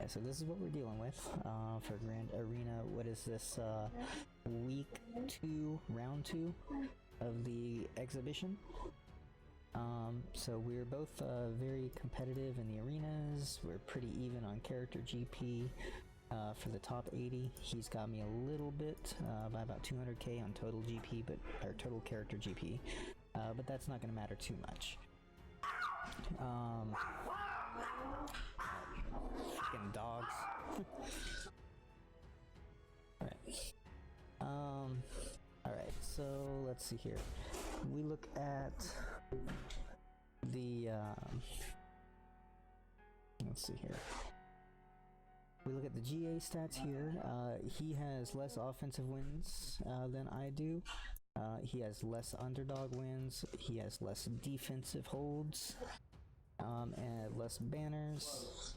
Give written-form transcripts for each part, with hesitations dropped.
Yeah, so this is what we're dealing with for Grand Arena. What is this? Week 2, round 2 of the exhibition. So we're both very competitive in the arenas. We're pretty even on character GP. For the top 80, he's got me a little bit by about 200k on total GP, or total character GP, but that's not going to matter too much. Fucking dogs. Alright, so let's see here. We look at the let's see here. We look at the GA stats here. He has less offensive wins than I do. He has less underdog wins. He has less defensive holds, and less banners,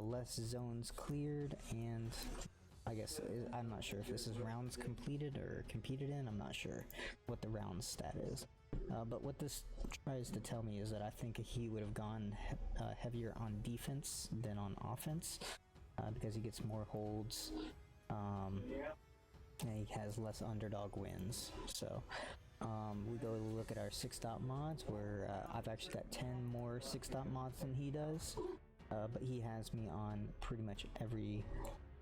less zones cleared, and I guess I'm not sure if this is rounds completed or competed in. I'm not sure what the round stat is. But what this tries to tell me is that I think he would have gone heavier on defense than on offense, because he gets more holds, and he has less underdog wins. So we go look at our 6-dot mods, where I've actually got 10 more 6-dot mods than he does, but he has me on pretty much every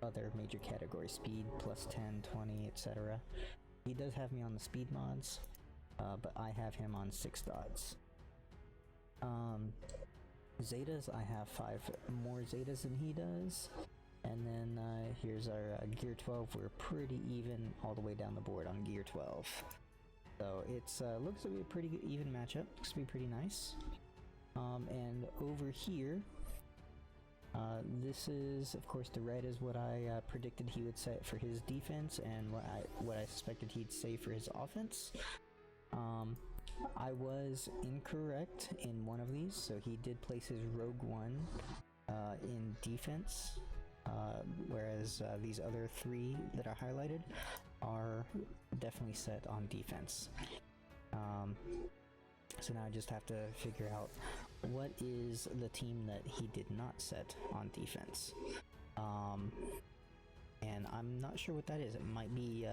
other major category: speed, plus 10, 20, etc. He does have me on the speed mods, but I have him on 6 dots. Zetas, I have 5 more Zetas than he does. And then here's our Gear 12. We're pretty even all the way down the board on Gear 12. So it's looks to be a pretty good, even matchup. Looks to be pretty nice. And over here, this is, of course, the red is what I predicted he would set for his defense, and what I suspected he'd say for his offense. I was incorrect in one of these, so he did place his Rogue One in defense, whereas these other 3 that are highlighted are definitely set on defense. So now I just have to figure out what is the team that he did not set on defense. And I'm not sure what that is. It might be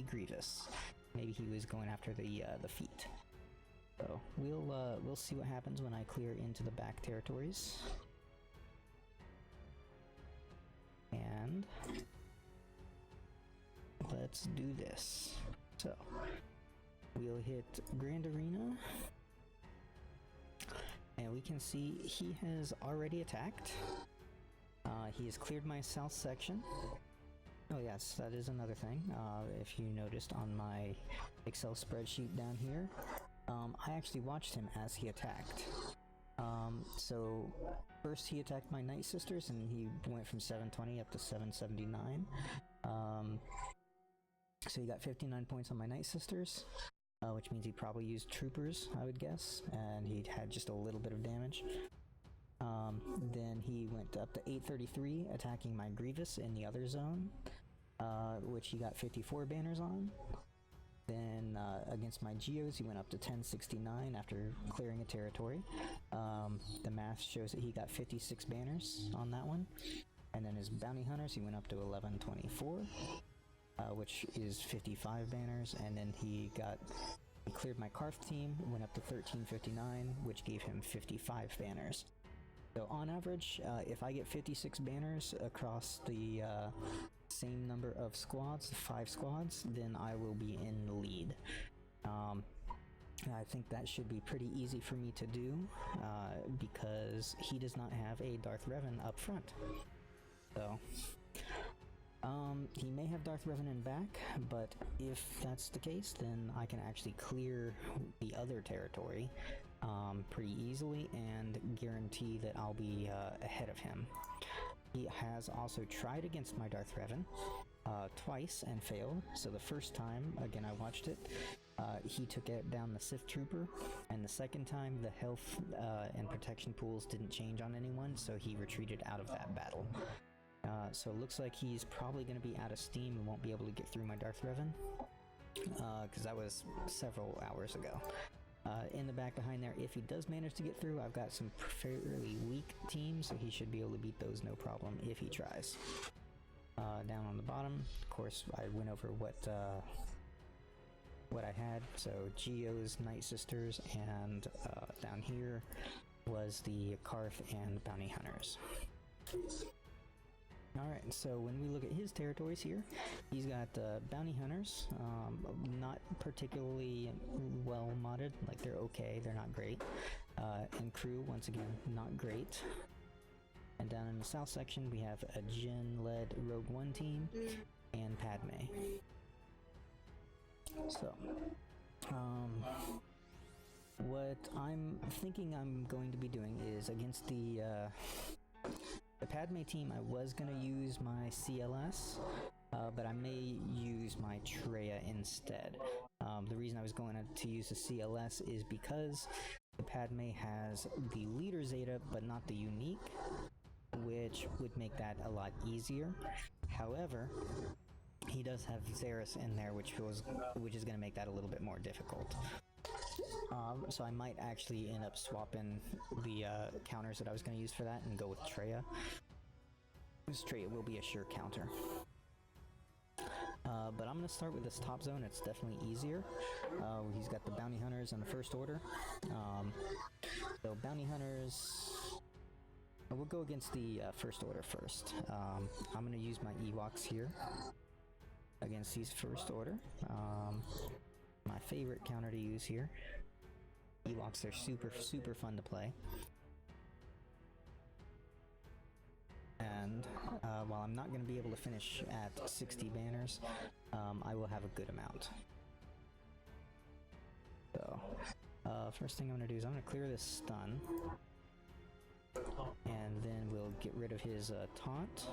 Grievous. Maybe he was going after the feet. So we'll see what happens when I clear into the back territories. And let's do this. So we'll hit Grand Arena, and we can see he has already attacked. He has cleared my south section. Oh yes, that is another thing. If you noticed on my Excel spreadsheet down here, I actually watched him as he attacked. So first he attacked my Night Sisters, and he went from 720 up to 779. So he got 59 points on my Night Sisters, which means he probably used Troopers, I would guess, and he had just a little bit of damage. Then he went up to 833, attacking my Grievous in the other zone, which he got 54 banners on. Then against my Geos, he went up to 1069 after clearing a territory. The math shows that he got 56 banners on that one. And then his Bounty Hunters, he went up to 1124, which is 55 banners. And then he cleared my Karth team, went up to 1359, which gave him 55 banners. So on average, if I get 56 banners across the same number of squads, 5 squads, then I will be in the lead. I think that should be pretty easy for me to do, because he does not have a Darth Revan up front. So he may have Darth Revan in back, but if that's the case, then I can actually clear the other territory pretty easily and guarantee that I'll be ahead of him. He has also tried against my Darth Revan twice and failed. So the first time, again, I watched it, he took down the Sith Trooper, and the second time the health and protection pools didn't change on anyone, so he retreated out of that battle. So it looks like he's probably going to be out of steam and won't be able to get through my Darth Revan, because that was several hours ago. In the back behind there, if he does manage to get through, I've got some fairly weak teams, so he should be able to beat those no problem if he tries. Down on the bottom, of course, I went over what I had. So Geo's Night Sisters, and down here was the Karth and Bounty Hunters. Alright, so when we look at his territories here, he's got Bounty Hunters, not particularly well modded, like they're okay, they're not great. And Crew, once again, not great. And down in the south section, we have a Jin-led Rogue One team, and Padme. So, what I'm thinking I'm going to be doing is against the Padme team, I was going to use my CLS, but I may use my Traya instead. The reason I was going to use the CLS is because the Padme has the leader Zeta, but not the unique, which would make that a lot easier. However, he does have Xeris in there, which is going to make that a little bit more difficult. So I might actually end up swapping the counters that I was going to use for that and go with Traya. This Traya will be a sure counter. But I'm going to start with this top zone. It's definitely easier. He's got the Bounty Hunters in the first order. So Bounty Hunters... We'll go against the first order first. I'm going to use my Ewoks here against these first order. My favorite counter to use here. Ewoks are super fun to play. And while I'm not going to be able to finish at 60 banners, I will have a good amount. So, first thing I'm going to do is I'm going to clear this stun. And then we'll get rid of his taunt.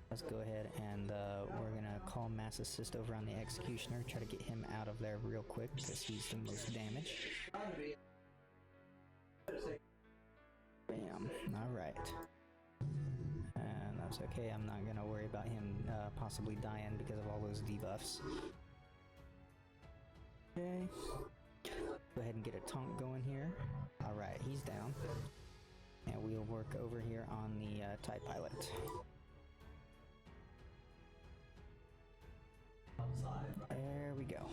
Let's go ahead and we're gonna call Mass Assist over on the Executioner, try to get him out of there real quick because he's the most damage. Bam, alright. And that's okay, I'm not gonna worry about him possibly dying because of all those debuffs. Okay. Go ahead and get a taunt going here. Alright, he's down. And we'll work over here on the TIE Pilot. There we go.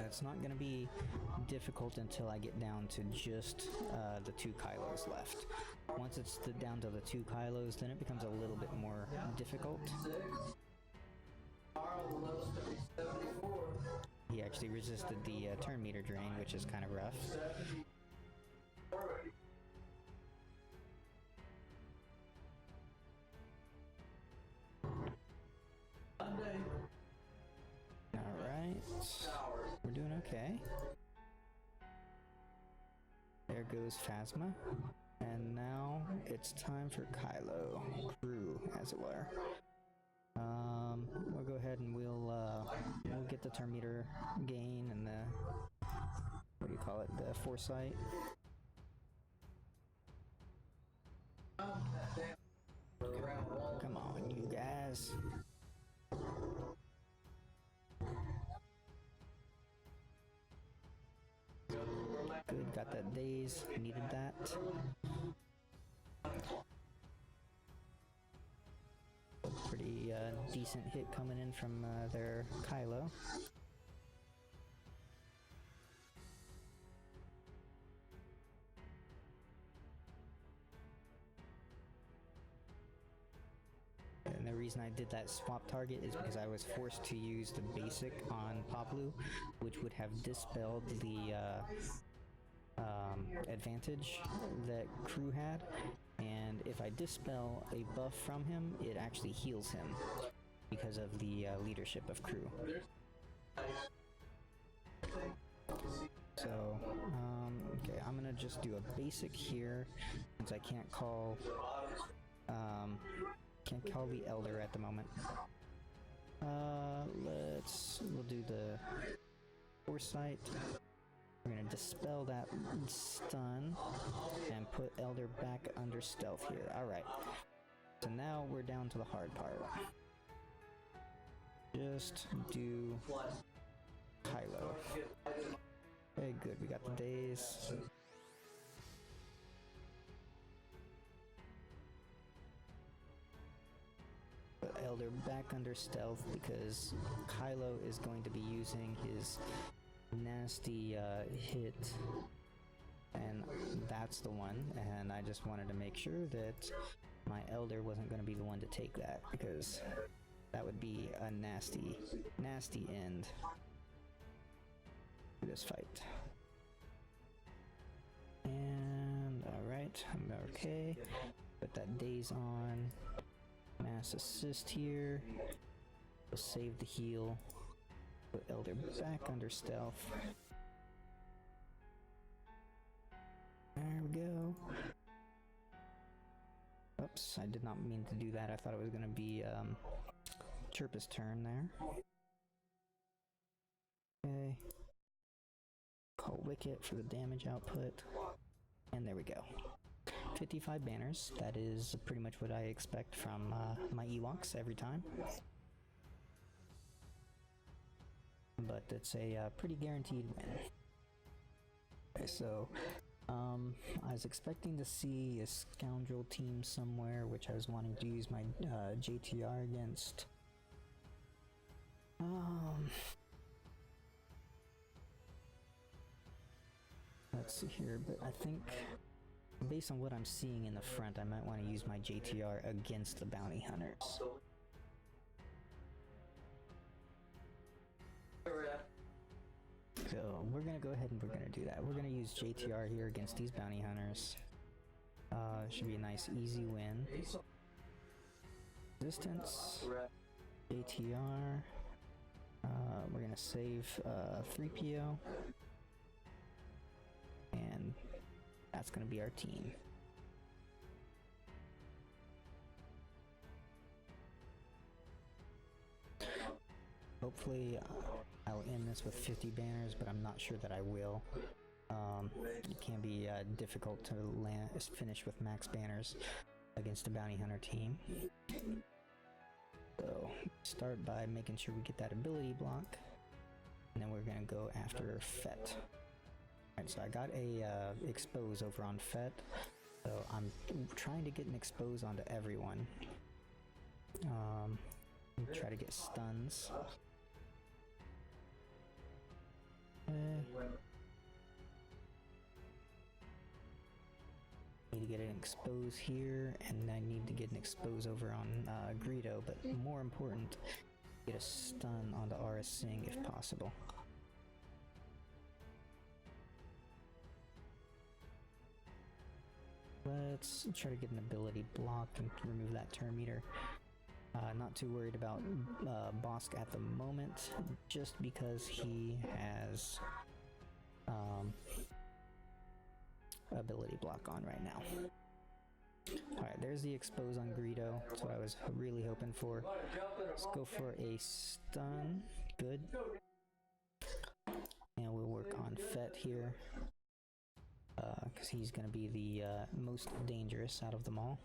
It's not going to be difficult until I get down to just the 2 Kylos left. Once it's down to the 2 Kylos, then it becomes a little bit more difficult. He actually resisted the turn meter drain, which is kind of rough. Alright, we're doing okay. There goes Phasma. And now it's time for Kylo. Crew, as it were. We'll go ahead and we'll get the turn meter gain and the, what do you call it, the foresight. Come on, you guys. Good, got that daze, needed that. Pretty decent hit coming in from their Kylo. And the reason I did that swap target is because I was forced to use the basic on Poplu, which would have dispelled the advantage that Crew had. And if I dispel a buff from him, it actually heals him because of the leadership of Crew. So, okay, I'm gonna just do a basic here since I can't call the Elder at the moment. We'll do the Foresight. We're gonna dispel that stun and put Elder back under stealth here. Alright. So now we're down to the hard part. just do Kylo. Okay, good. We got the days. Put Elder back under stealth because Kylo is going to be using his nasty hit, and that's the one. And I just wanted to make sure that my Elder wasn't going to be the one to take that, because that would be a nasty, nasty end to this fight. And alright, I'm okay. Put that daze on. Mass assist here. We'll save the heal. Put Elder back under stealth. There we go. Oops, I did not mean to do that. I thought it was going to be Chirpa's turn there. Okay. Call Wicket for the damage output. And there we go. 55 banners. That is pretty much what I expect from my Ewoks every time. But it's a pretty guaranteed win. Okay, so I was expecting to see a Scoundrel team somewhere, which I was wanting to use my JTR against. Let's see here, but I think based on what I'm seeing in the front, I might want to use my JTR against the bounty hunters. So we're gonna go ahead and we're gonna do that. We're gonna use JTR here against these bounty hunters. Should be a nice easy win. Resistance, JTR. We're gonna save 3PO, and that's gonna be our team. Hopefully I'll end this with 50 banners, but I'm not sure that I will. It can be difficult to finish with max banners against a bounty hunter team. So start by making sure we get that ability block, and then we're gonna go after Fett. Alright, so I got a expose over on Fett, so I'm trying to get an expose onto everyone. Try to get stuns. Need to get an expose here, and I need to get an expose over on Greedo, but more important, get a stun onto Aurra Sing if possible. Let's try to get an ability block and remove that turn meter. Not too worried about Bosk at the moment, just because he has ability block on right now. Alright, there's the expose on Greedo. That's what I was really hoping for. Let's go for a stun. Good. And we'll work on Fett here, because he's going to be the most dangerous out of them all.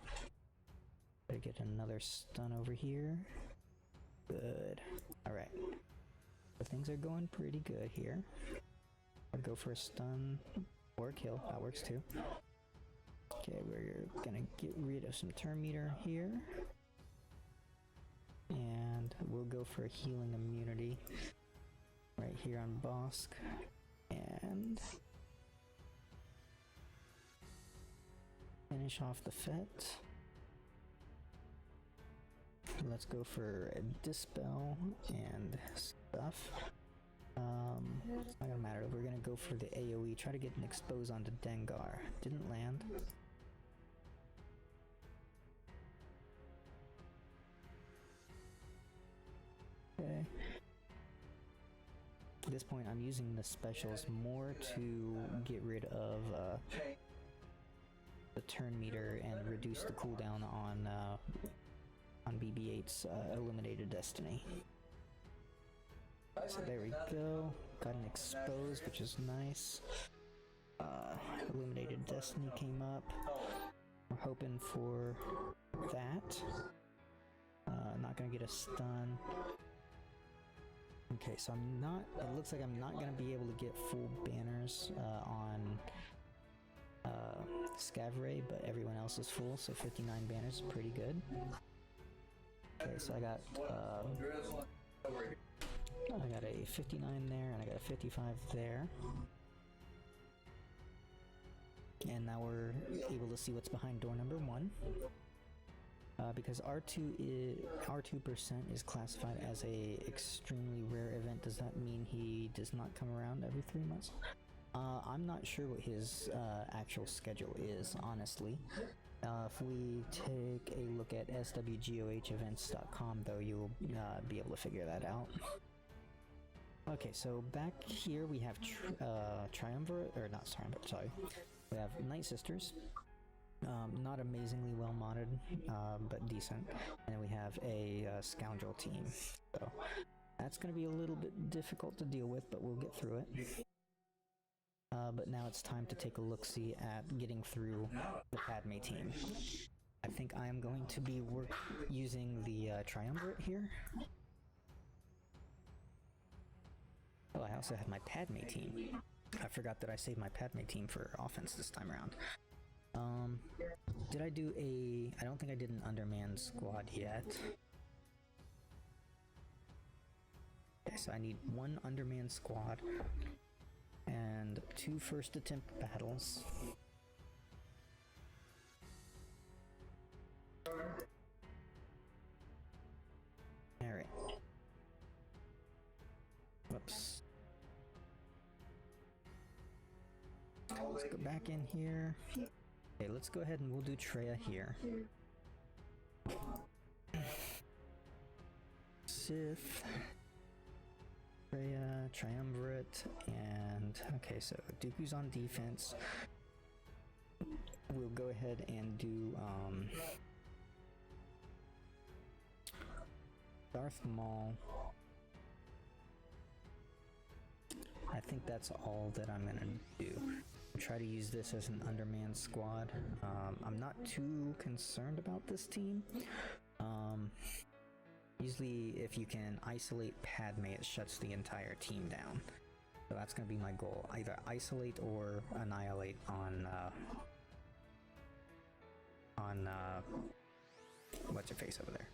Better get another stun over here. Good. Alright. So things are going pretty good here. I'll go for a stun or a kill. That works too. Okay, we're gonna get rid of some turn meter here. And we'll go for a healing immunity right here on Bosk. And finish off the Fett. Let's go for a dispel and stuff. It's not gonna matter. We're gonna go for the AoE. Try to get an expose onto Dengar. Didn't land. Okay. At this point, I'm using the specials more to get rid of the turn meter and reduce the cooldown on BB-8's Illuminated Destiny. So there we go. Got an expose, which is nice. Illuminated Destiny came up. We're hoping for that. Not gonna get a stun. Okay, so I'm not, it looks like I'm not going to be able to get full banners on Scavray, but everyone else is full, so 59 banners is pretty good. Okay, so I got a 59 there, and I got a 55 there. And now we're able to see what's behind door number 1. Because R2% is classified as a extremely rare event, does that mean he does not come around every 3 months? I'm not sure what his actual schedule is, honestly. If we take a look at SWGOH though, you'll be able to figure that out. Okay, so back here we have Triumvirate, or not Triumvirate, sorry. We have Night Sisters. Not amazingly well modded, but decent. And then we have a Scoundrel team. So that's going to be a little bit difficult to deal with, but we'll get through it. But now it's time to take a look-see at getting through the Padme team. I think I am going to be using the Triumvirate here. Oh, I also have my Padme team. I forgot that I saved my Padme team for offense this time around. Did I do I don't think I did an undermanned squad yet. Okay, so I need 1 undermanned squad and 2 first attempt battles. Alright. Whoops. Let's go back in here. Okay, let's go ahead and we'll do Traya here. Sith, Traya, Triumvirate, and okay, so Dooku's on defense. We'll go ahead and do Darth Maul. I think that's all that I'm gonna do. Try to use this as an undermanned squad. I'm not too concerned about this team. Usually if you can isolate Padme, it shuts the entire team down. So that's going to be my goal. Either isolate or annihilate on what's her face over there.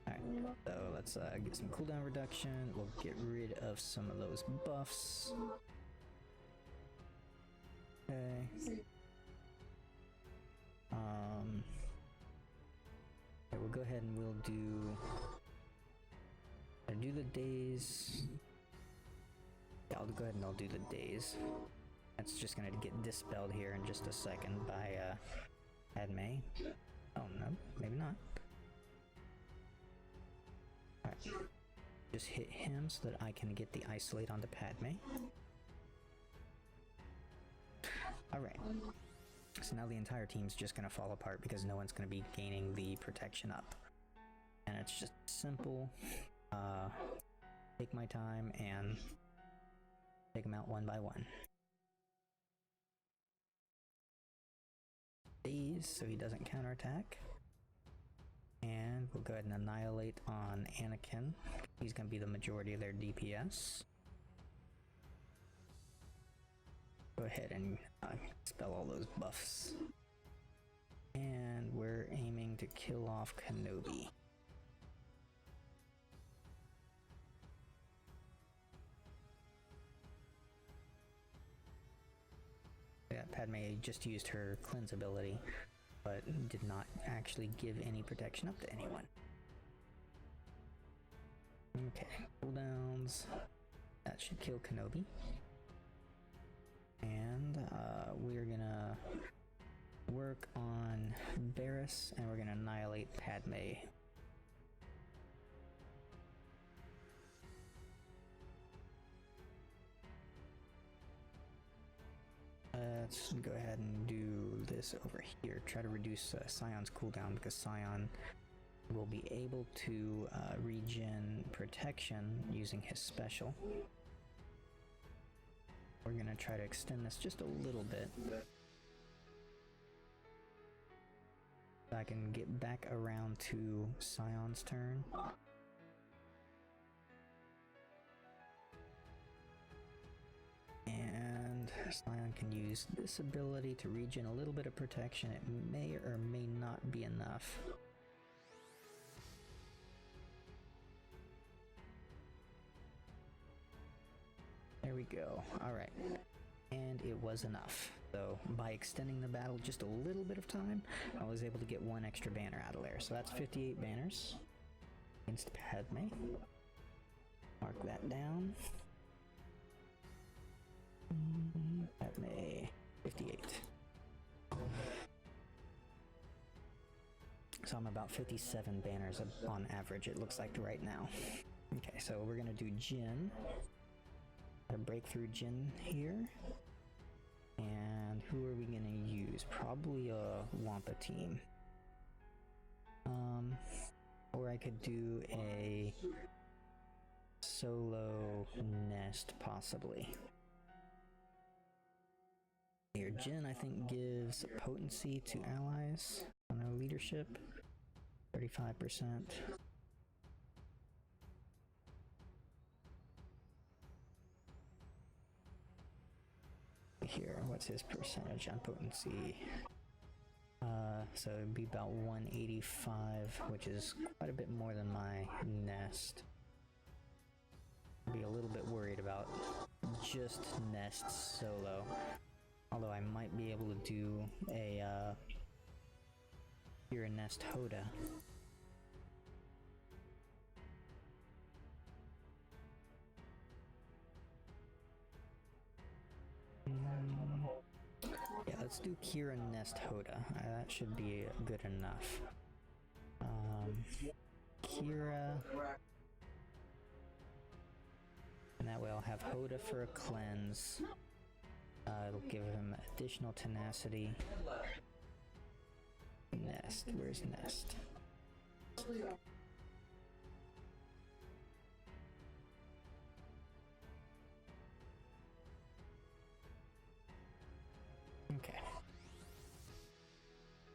Alright, so let's get some cooldown reduction. We'll get rid of some of those buffs. Okay. We'll go ahead and we'll do the days. Yeah, I'll go ahead and I'll do the days. That's just gonna get dispelled here in just a second by Padme. Oh no, maybe not. Alright. Just hit him so that I can get the isolate onto Padme. Alright, so now the entire team's just going to fall apart because no one's going to be gaining the protection up. And it's just simple, take my time and take them out one by one. These, so he doesn't counterattack. And we'll go ahead and annihilate on Anakin. He's going to be the majority of their DPS. Go ahead and spell all those buffs. And we're aiming to kill off Kenobi. Yeah, Padme just used her cleanse ability, but did not actually give any protection up to anyone. Okay, cooldowns. That should kill Kenobi. And we're gonna work on Barriss, and we're gonna annihilate Padme. Let's go ahead and do this over here. Try to reduce Scion's cooldown because Scion will be able to regen protection using his special. We're gonna try to extend this just a little bit. So I can get back around to Scion's turn. And Scion can use this ability to regen a little bit of protection. It may or may not be enough. There we go. Alright. And it was enough. So by extending the battle just a little bit of time, I was able to get one extra banner out of there. So that's 58 banners against Padme. Mark that down. Padme, 58. So I'm about 57 banners on average, it looks like right now. Okay, so we're gonna do Jin. A breakthrough Jin here. And who are we gonna use? Probably a Wampa team. Or I could do a solo nest, possibly. Here, Jin, I think, gives potency to allies on their leadership. 35%. Here, what's his percentage on potency? So it'd be about 185, which is quite a bit more than my nest. I'd be a little bit worried about just nest solo. Although I might be able to do a Qira nest Hoda. Yeah, let's do Qira nest Hoda. That should be good enough. Qira. And that way I'll have Hoda for a cleanse. It'll give him additional tenacity. Nest, where's Nest? Okay.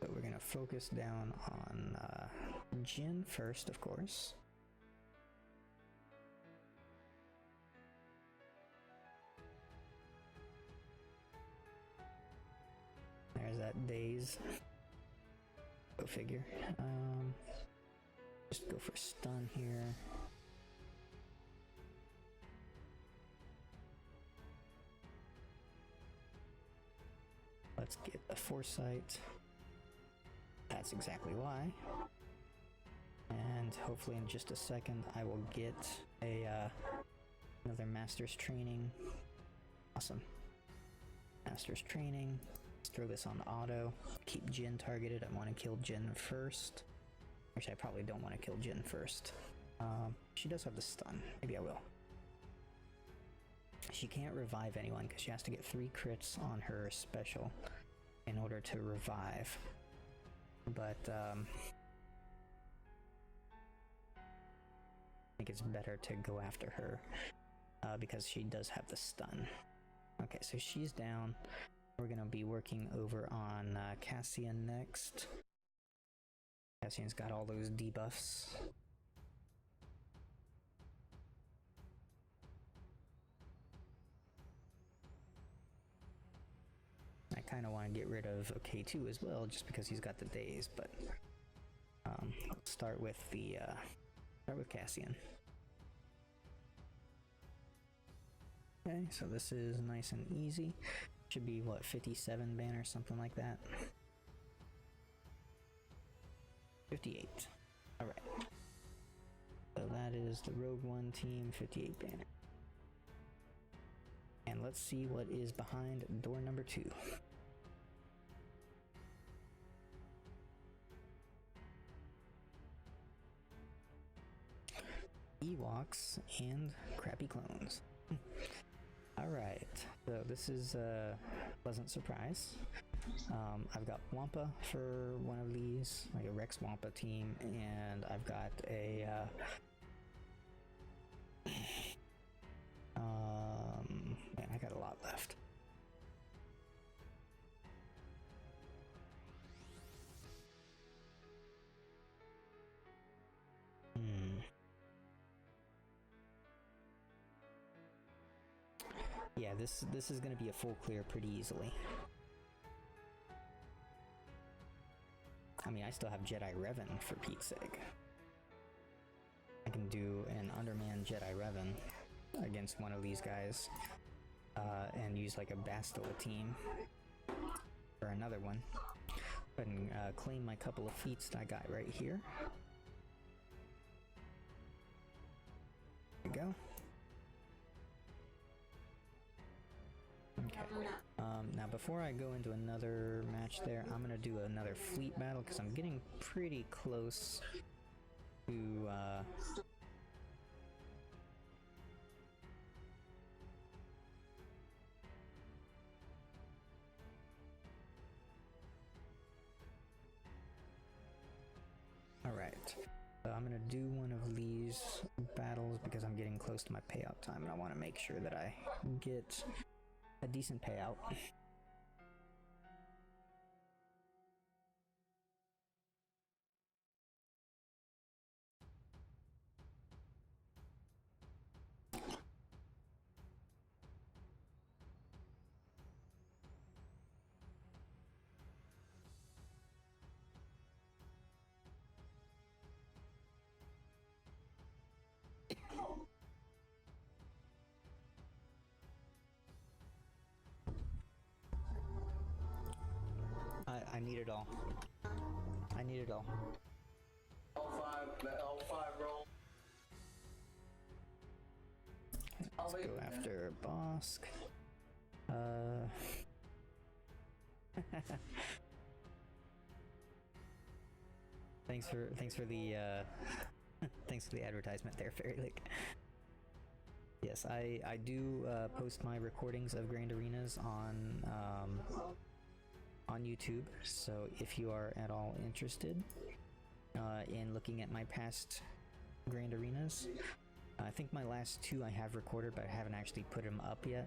So we're gonna focus down on Jin first, of course. There's that daze. Go figure. Just go for stun here. Let's get a foresight. That's exactly why. And hopefully in just a second I will get a another master's training. Awesome. Master's training. Let's throw this on auto. Keep Jin targeted. I want to kill Jin first. Actually, I probably don't want to kill Jin first. She does have the stun. Maybe I will. She can't revive anyone because she has to get 3 crits on her special in order to revive. But I think it's better to go after her because she does have the stun. Okay, so she's down. We're gonna be working over on Cassian next. Cassian's got all those debuffs. I kind of want to get rid of K2 as well, just because he's got the daze. But let's start with the start with Cassian. Okay, so this is nice and easy. Should be what, 57 banner, something like that. 58. All right. So that is the Rogue One team, 58 banner. And let's see what is behind door number 2. Ewoks and crappy clones. Alright, so this is a pleasant surprise. I've got Wampa for one of these, like a Rex Wampa team, and I've got a man, I got a lot left. Yeah, this is gonna be a full clear pretty easily. I mean, I still have Jedi Revan for Pete's sake. I can do an Underman Jedi Revan against one of these guys, and use like a Bastila team or another one. Go ahead and claim my couple of feats that I got right here. There we go. Okay. Now before I go into another match there, I'm gonna do another fleet battle because I'm getting pretty close to Alright, so I'm gonna do one of these battles because I'm getting close to my payout time and I want to make sure that I get a decent payout. I need it all. I need it all. L5, the L5 roll. Let's go after Bosk. Thanks for the thanks for the advertisement there, Fairylick. Yes, I do post my recordings of Grand Arenas on YouTube, so if you are at all interested in looking at my past Grand Arenas, I think my last two I have recorded, but I haven't actually put them up yet.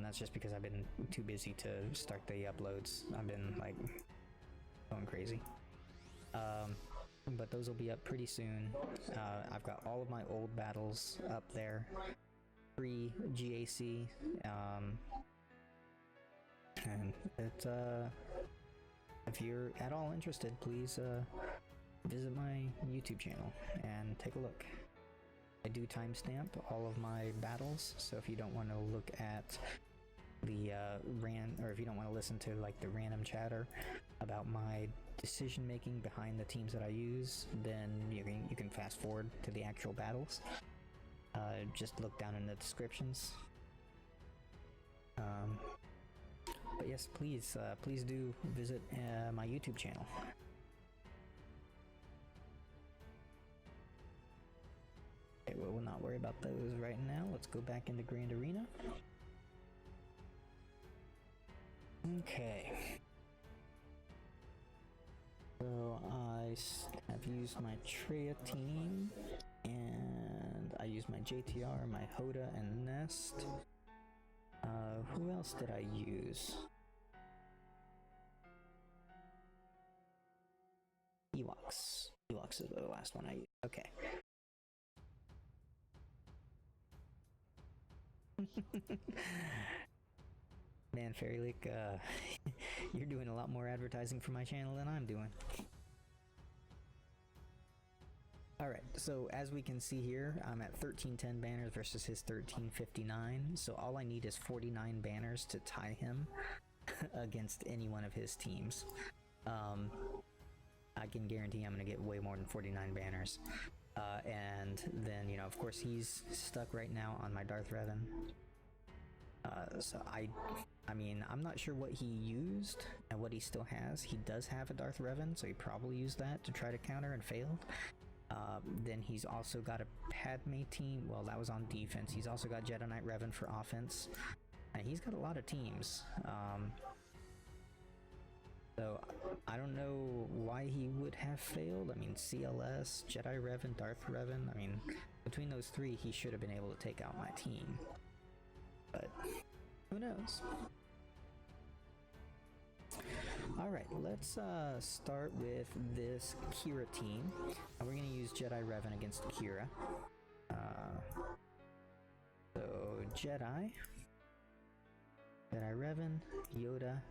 That's just because I've been too busy to start the uploads. I've been like going crazy. But those will be up pretty soon. I've got all of my old battles up there, pre-GAC, and it, if you're at all interested, please visit my YouTube channel and take a look. I do timestamp all of my battles, so if you don't want to look at the or if you don't want to listen to like the random chatter about my decision making behind the teams that I use, then you can fast forward to the actual battles. Just look down in the descriptions. But yes, please do visit my YouTube channel. Okay, well, we'll not worry about those right now. Let's go back into Grand Arena. Okay. So I have used my Traya team, and I used my JTR, my Hoda, and Nest. Who else did I use? Ewoks. Ewoks is the last one I used. Okay. Man, Fairylick, you're doing a lot more advertising for my channel than I'm doing. Alright, so as we can see here, I'm at 1310 banners versus his 1359, so all I need is 49 banners to tie him against any one of his teams. I can guarantee I'm going to get way more than 49 banners. And then, you know, of course he's stuck right now on my Darth Revan. So I mean, I'm not sure what he used and what he still has. He does have a Darth Revan, so he probably used that to try to counter and failed. Then he's also got a Padme team. Well, that was on defense. He's also got Jedi Knight Revan for offense. And he's got a lot of teams. So I don't know why he would have failed. I mean, CLS, Jedi Revan, Darth Revan. I mean, between those three, he should have been able to take out my team. But who knows? Alright, let's start with this Qira team. And we're going to use Jedi Revan against Qira. So, Jedi. Jedi Revan, Yoda,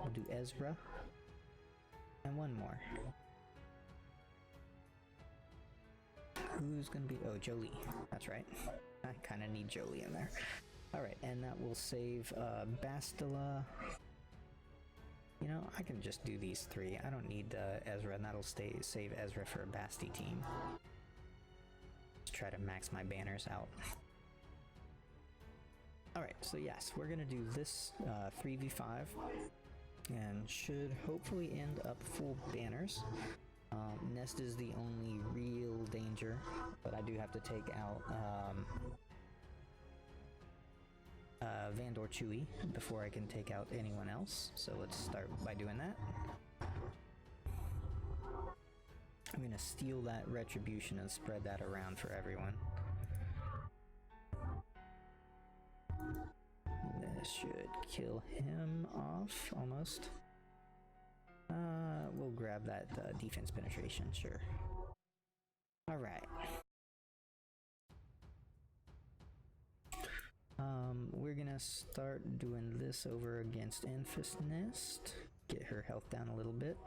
we'll do Ezra, and one more. Who's gonna be? Oh, Jolie. That's right. I kind of need Jolie in there. Alright, and that will save Bastila. You know, I can just do these three. I don't need Ezra, and that'll save Ezra for a Basty team. Let's try to max my banners out. Alright, so yes, we're gonna do this 3v5, and should hopefully end up full banners. Nest is the only real danger, but I do have to take out Vandor Chewie before I can take out anyone else, so let's start by doing that. I'm gonna steal that retribution and spread that around for everyone. This should kill him off, almost. We'll grab that defense penetration, sure. Alright. We're gonna start doing this over against Enfys Nest. Get her health down a little bit.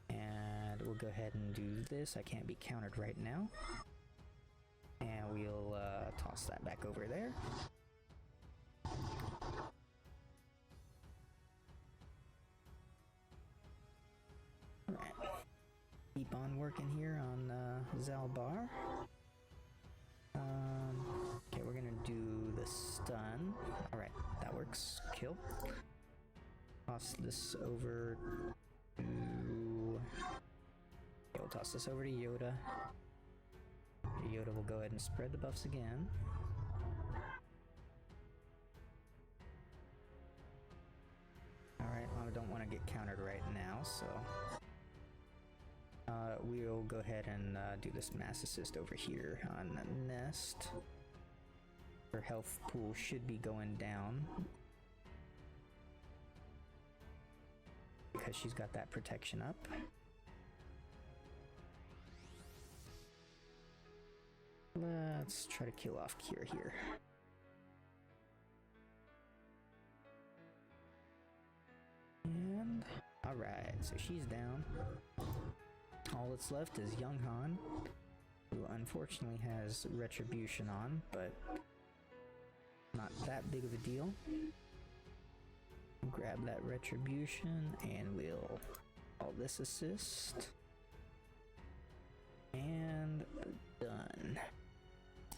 And we'll go ahead and do this. I can't be countered right now. And we'll toss that back over there. Alright. Keep on working here on Zalbar. Okay, we're gonna do the stun. Alright, that works. Kill. Toss this over to... Okay, we'll toss this over to Yoda. Yoda will go ahead and spread the buffs again. Alright, I don't want to get countered right now, so... we'll go ahead and do this mass assist over here on Nest. Her health pool should be going down because she's got that protection up. Let's try to kill off Qira here. And alright, so she's down. All that's left is Young Han, who unfortunately has retribution on, but not that big of a deal. Grab that retribution and we'll call this assist. And done.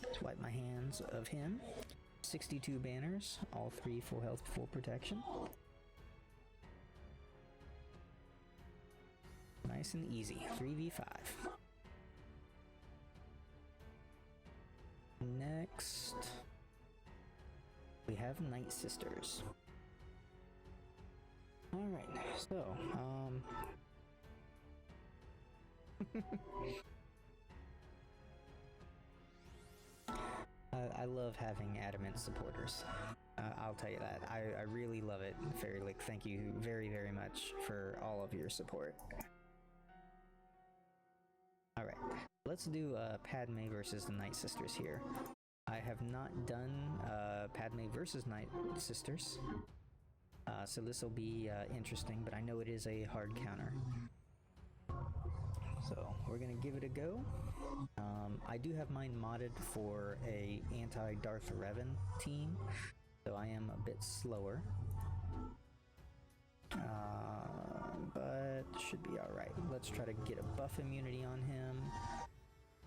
Let's wipe my hands of him. 62 banners, all three full health, full protection. Nice and easy. 3v5. Next, we have Night Sisters. Alright, so, I love having adamant supporters. I'll tell you that. I really love it. Fairylick, thank you very, very much for all of your support. Alright, let's do Padme versus the Night Sisters here. I have not done Padme versus Night Sisters, so this will be interesting, but I know it is a hard counter. So we're gonna give it a go. I do have mine modded for a anti-Darth Revan team, so I am a bit slower. But should be alright. Let's try to get a buff immunity on him.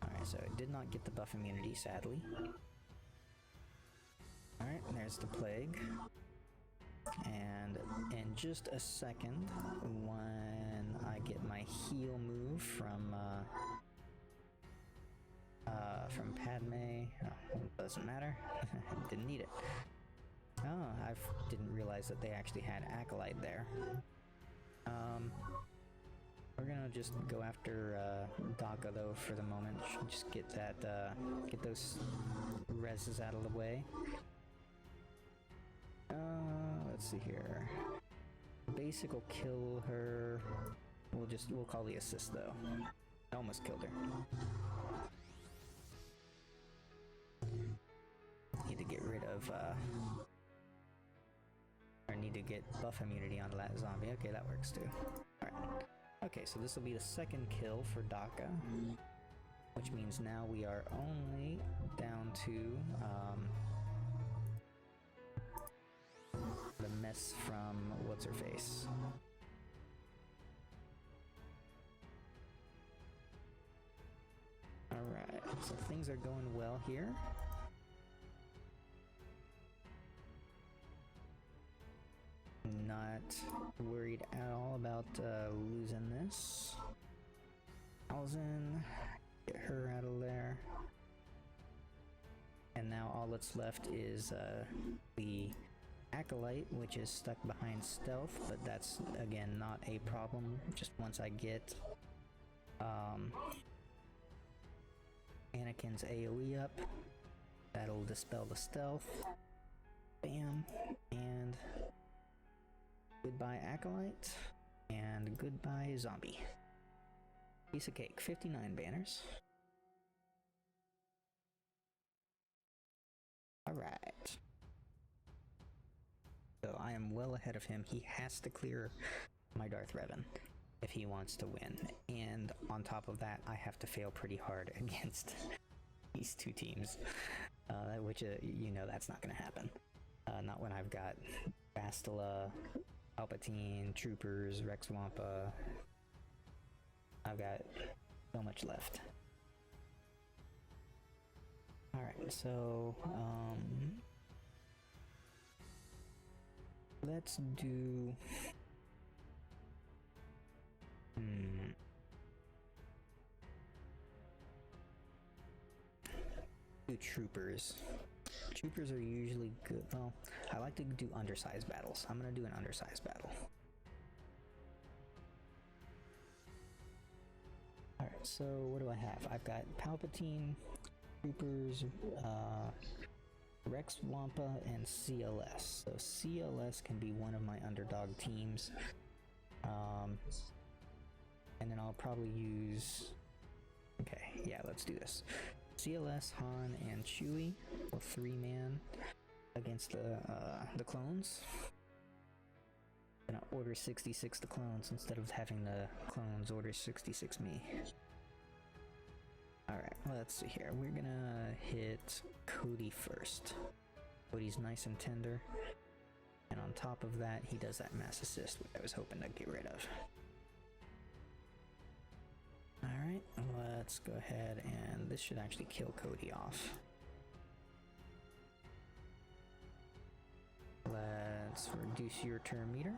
Alright, so I did not get the buff immunity, sadly. Alright, there's the plague. And in just a second, when I get my heal move from Padme, doesn't matter, didn't need it. Oh, I didn't realize that they actually had Acolyte there. We're gonna just go after Daga though for the moment. Should just get that, get those reses out of the way. Let's see here. Basic will kill her. We'll call the assist though. I almost killed her. Need to get rid of get buff immunity on that zombie. Okay, that works too. Alright. Okay, so this will be the second kill for Daka, which means now we are only down to the mess from what's-her-face. Alright, so things are going well here. Not worried at all about losing this. 1,000. Get her out of there. And now all that's left is the Acolyte, which is stuck behind stealth, but that's again not a problem. Just once I get Anakin's AoE up, that'll dispel the stealth. Bam. And goodbye Acolyte. And goodbye Zombie. Piece of cake. 59 banners. Alright. So I am well ahead of him. He has to clear my Darth Revan if he wants to win. And on top of that, I have to fail pretty hard against these two teams. Which, you know, that's not going to happen. Not when I've got Bastila, Palpatine, Troopers, Rex Wampa. I've got so much left. Alright, so, let's do... Do Troopers. Troopers are usually good. Well, I like to do undersized battles. I'm gonna do an undersized battle. Alright, so what do I have? I've got Palpatine, Troopers, Rex Wampa, and CLS. So CLS can be one of my underdog teams. And then I'll probably use... Okay, yeah, let's do this. CLS, Han, and Chewie, a 3-man against the clones. I'm gonna order 66 the clones instead of having the clones order 66 me. Alright, let's see here. We're gonna hit Cody first. Cody's nice and tender. And on top of that, he does that mass assist, which I was hoping to get rid of. Alright, let's go ahead and this should actually kill Cody off. Let's reduce your turn meter.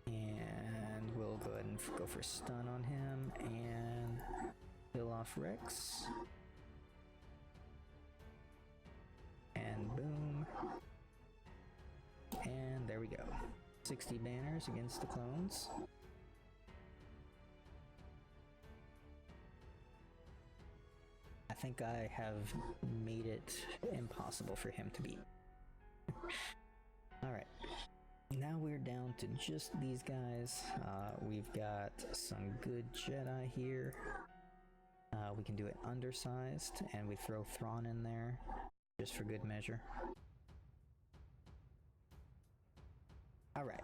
And we'll go ahead and go for stun on him and kill off Rex. And boom. And there we go. 60 banners against the clones. I think I have made it impossible for him to beat. Alright, now we're down to just these guys. We've got some good Jedi here. We can do it undersized, and we throw Thrawn in there, just for good measure. Alright.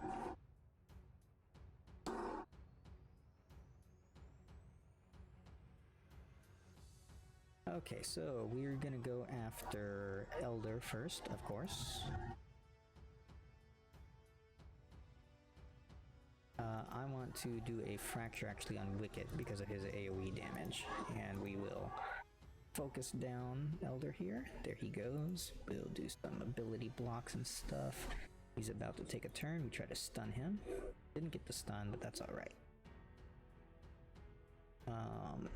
Okay, so we're gonna go after Elder first, of course. I want to do a fracture actually on Wicket because of his AoE damage, and we will focus down Elder here. There he goes. We'll do some ability blocks and stuff. He's about to take a turn. We try to stun him. Didn't get the stun, but that's alright.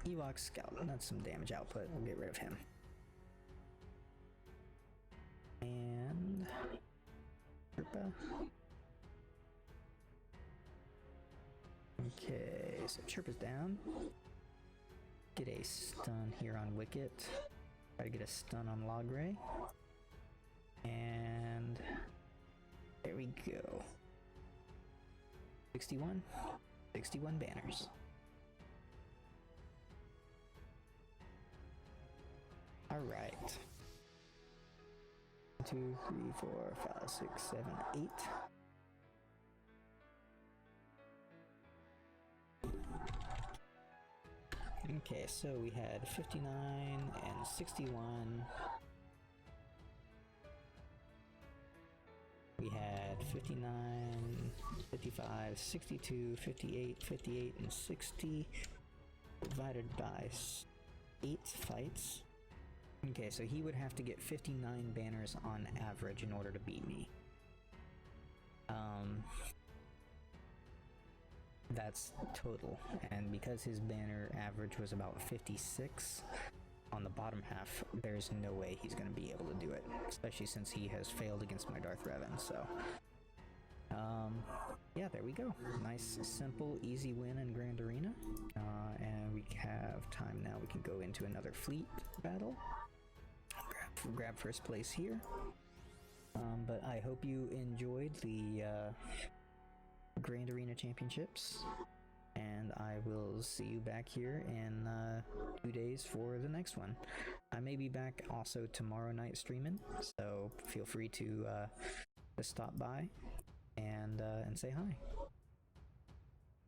Ewoks Scout, that's some damage output. We'll get rid of him. And... Chirpa. Okay, so Chirpa's down. Get a stun here on Wicket. Try to get a stun on Logray. And... there we go. 61. 61 banners. Alright. 2, 3, 4, 5, 6, 7, 8. Okay, so we had 59 and 61. We had 59, 55, 62, 58, 58, and 60 divided by 8 fights. Okay, so he would have to get 59 banners on average in order to beat me. That's total, and because his banner average was about 56 on the bottom half, there's no way he's going to be able to do it, especially since he has failed against my Darth Revan, so... yeah, there we go. Nice, simple, easy win in Grand Arena. And we have time now. We can go into another fleet battle. Grab first place here. But I hope you enjoyed the Grand Arena Championships. And I will see you back here in 2 days for the next one. I may be back also tomorrow night streaming, so feel free to stop by and say hi.